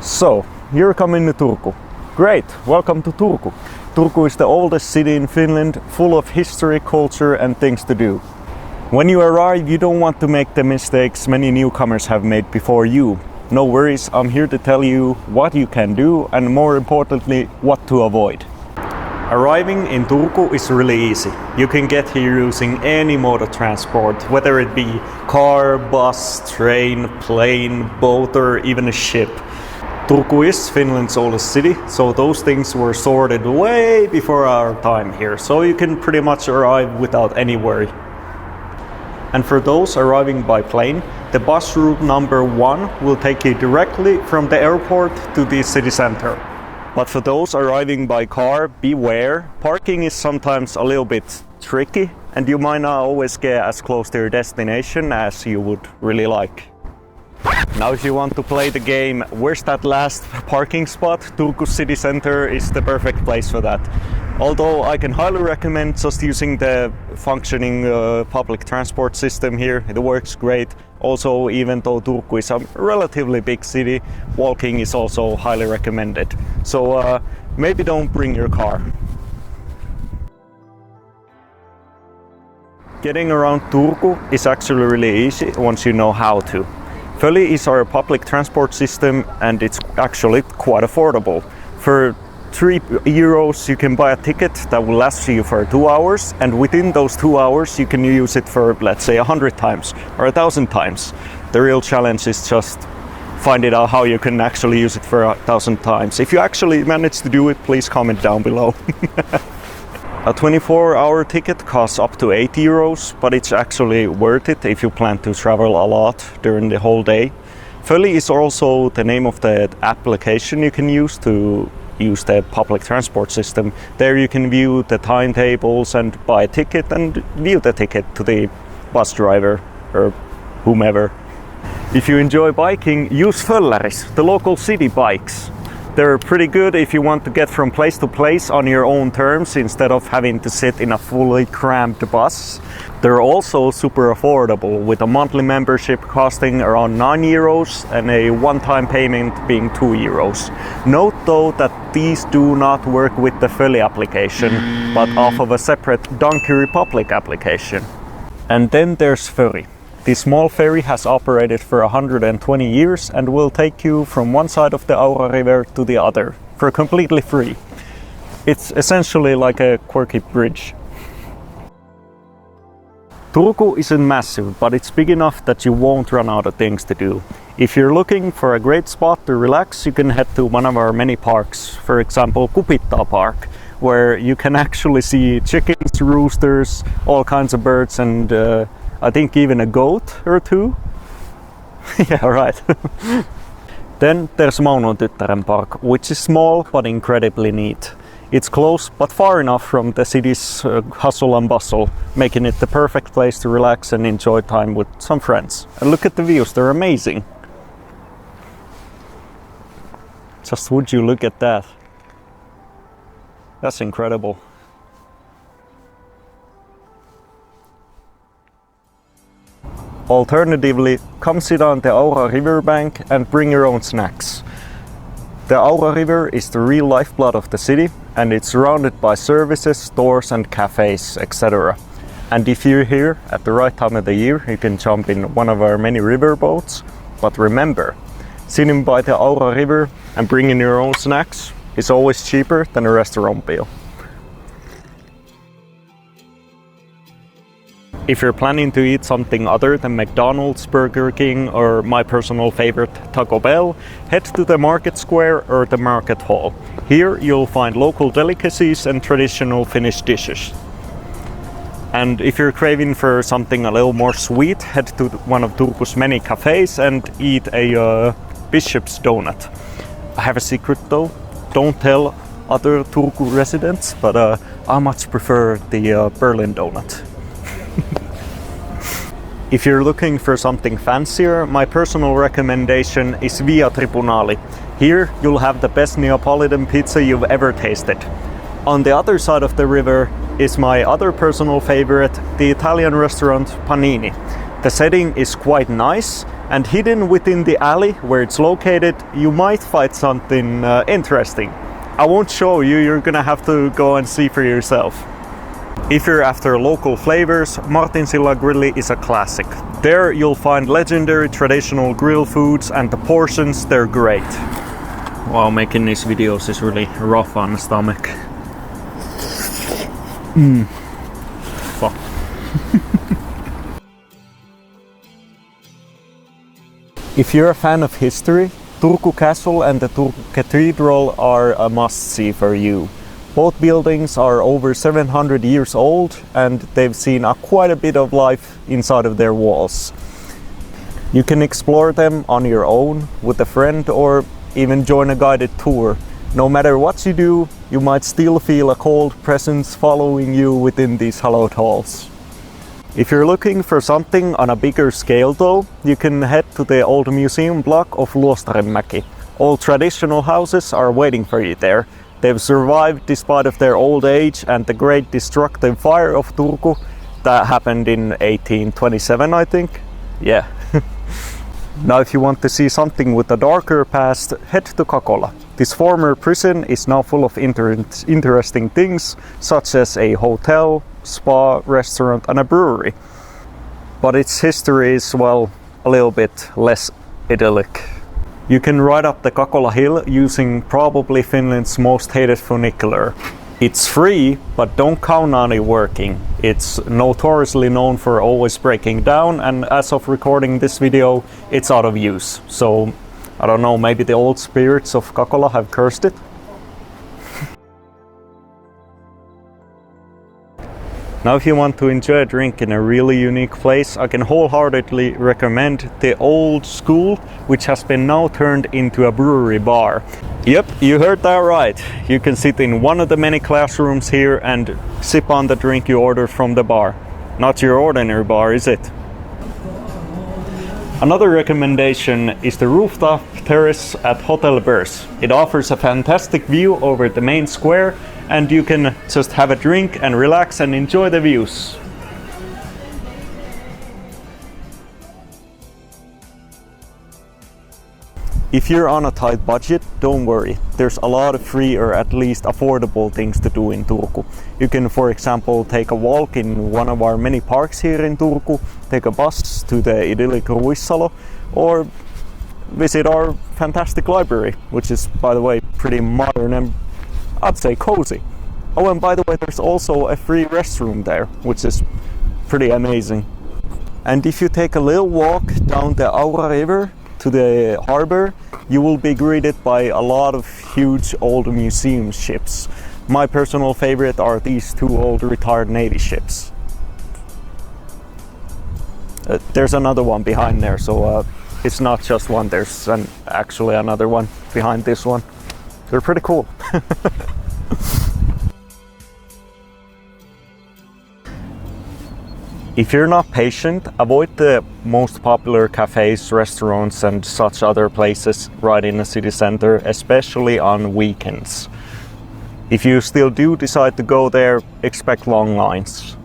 So, you're coming to Turku. Great, welcome to Turku. Turku is the oldest city in Finland, full of history, culture and things to do. When you arrive, you don't want to make the mistakes many newcomers have made before you. No worries, I'm here to tell you what you can do and more importantly, what to avoid. Arriving in Turku is really easy. You can get here using any mode of transport, whether it be car, bus, train, plane, boat or even a ship. Turku is Finland's oldest city, so those things were sorted way before our time here, so you can pretty much arrive without any worry. And for those arriving by plane, the bus route number 1 will take you directly from the airport to the city center. But for those arriving by car, beware. Parking is sometimes a little bit tricky and you might not always get as close to your destination as you would really like. Now if you want to play the game, where's that last parking spot? Turku city center is the perfect place for that. Although I can highly recommend just using the functioning public transport system here. It works great. Also, even though Turku is a relatively big city, walking is also highly recommended. So maybe don't bring your car. Getting around Turku is actually really easy once you know how to. Föli is our public transport system and it's actually quite affordable. For €3 you can buy a ticket that will last you for 2 hours, and within those 2 hours you can use it for, let's say, 100 times or 1,000 times. The real challenge is just finding out how you can actually use it for 1,000 times. If you actually manage to do it, please comment down below. A 24-hour ticket costs up to €8, but it's actually worth it if you plan to travel a lot during the whole day. Föli is also the name of the application you can use to use the public transport system. There you can view the timetables and buy a ticket and view the ticket to the bus driver or whomever. If you enjoy biking, use Fölläris, the local city bikes. They're pretty good if you want to get from place to place on your own terms instead of having to sit in a fully cramped bus. They're also super affordable, with a monthly membership costing around €9 and a one-time payment being €2. Note though that these do not work with the Föli application, but off of a separate Donkey Republic application. And then there's ferry. This small ferry has operated for 120 years and will take you from one side of the Aura River to the other for completely free. It's essentially like a quirky bridge. Turku isn't massive, but it's big enough that you won't run out of things to do. If you're looking for a great spot to relax, you can head to one of our many parks, for example Kupittaa Park, where you can actually see chickens, roosters, all kinds of birds and I think even a goat or two. Yeah, right. Then there's Maunon-Tyttären Park, which is small but incredibly neat. It's close but far enough from the city's hustle and bustle, making it the perfect place to relax and enjoy time with some friends. And look at the views, they're amazing. Just would you look at that? That's incredible. Alternatively, come sit on the Aura riverbank and bring your own snacks. The Aura River is the real lifeblood of the city and it's surrounded by services, stores and cafes, etc. And if you're here at the right time of the year, you can jump in one of our many river boats. But remember, sitting by the Aura River and bringing your own snacks is always cheaper than a restaurant bill. If you're planning to eat something other than McDonald's, Burger King or my personal favorite Taco Bell, head to the market square or the market hall. Here you'll find local delicacies and traditional Finnish dishes. And if you're craving for something a little more sweet, head to one of Turku's many cafes and eat a bishop's donut. I have a secret though, don't tell other Turku residents, but I much prefer the Berlin donut. If you're looking for something fancier, my personal recommendation is Via Tribunali. Here you'll have the best Neapolitan pizza you've ever tasted. On the other side of the river is my other personal favorite, the Italian restaurant Panini. The setting is quite nice And hidden within the alley where it's located, you might find something interesting. I won't show you, you're gonna have to go and see for yourself. If you're after local flavors, Martinsilla Grilli is a classic. There you'll find legendary traditional grill foods, and the portions, they're great. Wow, making these videos is really rough on the stomach. Fuck. If you're a fan of history, Turku Castle and the Turku Cathedral are a must-see for you. Both buildings are over 700 years old and they've seen quite a bit of life inside of their walls. You can explore them on your own, with a friend, or even join a guided tour. No matter what you do, you might still feel a cold presence following you within these hallowed halls. If you're looking for something on a bigger scale though, you can head to the old museum block of Luostarenmäki. All traditional houses are waiting for you there. They've survived despite of their old age and the great destructive fire of Turku that happened in 1827, I think. Yeah. Now if you want to see something with a darker past, head to Kakola. This former prison is now full of interesting things, such as a hotel, spa, restaurant and a brewery. But its history is, well, a little bit less idyllic. You can ride up the Kakola hill using probably Finland's most hated funicular. It's free, but don't count on it working. It's notoriously known for always breaking down, and as of recording this video, it's out of use. So, I don't know, maybe the old spirits of Kakola have cursed it? Now if you want to enjoy a drink in a really unique place, I can wholeheartedly recommend the Old School, which has been now turned into a brewery bar. Yep, you heard that right. You can sit in one of the many classrooms here and sip on the drink you ordered from the bar. Not your ordinary bar, is it? Another recommendation is the rooftop terrace at Hotel Börs. It offers a fantastic view over the main square, and you can just have a drink and relax and enjoy the views. If you're on a tight budget, don't worry. There's a lot of free or at least affordable things to do in Turku. You can, for example, take a walk in one of our many parks here in Turku, take a bus to the idyllic Ruissalo, or visit our fantastic library, which is, by the way, pretty modern and I'd say cozy. Oh, and by the way, there's also a free restroom there, which is pretty amazing. And if you take a little walk down the Aura River to the harbor, you will be greeted by a lot of huge old museum ships. My personal favorite are these two old retired Navy ships. There's another one behind there, so it's not just one, there's actually another one behind this one. They're pretty cool. If you're not patient, avoid the most popular cafes, restaurants and such other places right in the city center, especially on weekends. If you still do decide to go there, expect long lines.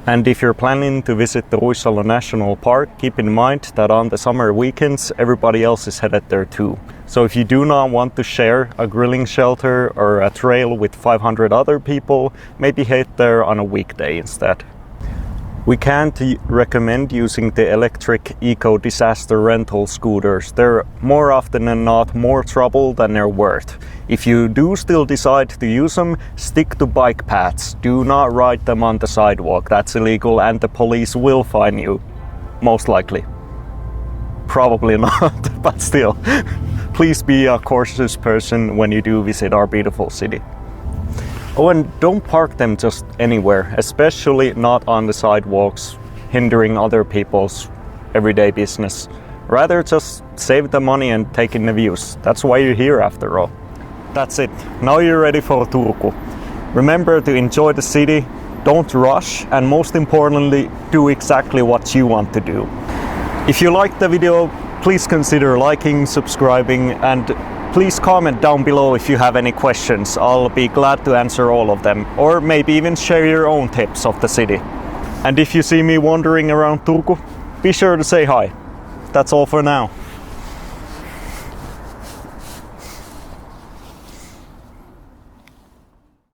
And if you're planning to visit the Ruissalo National Park, keep in mind that on the summer weekends everybody else is headed there too. So if you do not want to share a grilling shelter or a trail with 500 other people, maybe head there on a weekday instead. We can't recommend using the electric eco-disaster rental scooters. They're more often than not more trouble than they're worth. If you do still decide to use them, stick to bike paths. Do not ride them on the sidewalk. That's illegal and the police will fine you. Most likely. Probably not, but still. Please be a cautious person when you do visit our beautiful city. Oh, and don't park them just anywhere, especially not on the sidewalks, hindering other people's everyday business. Rather just save the money and take in the views. That's why you're here after all. That's it. Now you're ready for Turku. Remember to enjoy the city, don't rush, and most importantly, do exactly what you want to do. If you liked the video, please consider liking, subscribing, and please comment down below if you have any questions. I'll be glad to answer all of them, or maybe even share your own tips of the city. And if you see me wandering around Turku, be sure to say hi. that's all for now.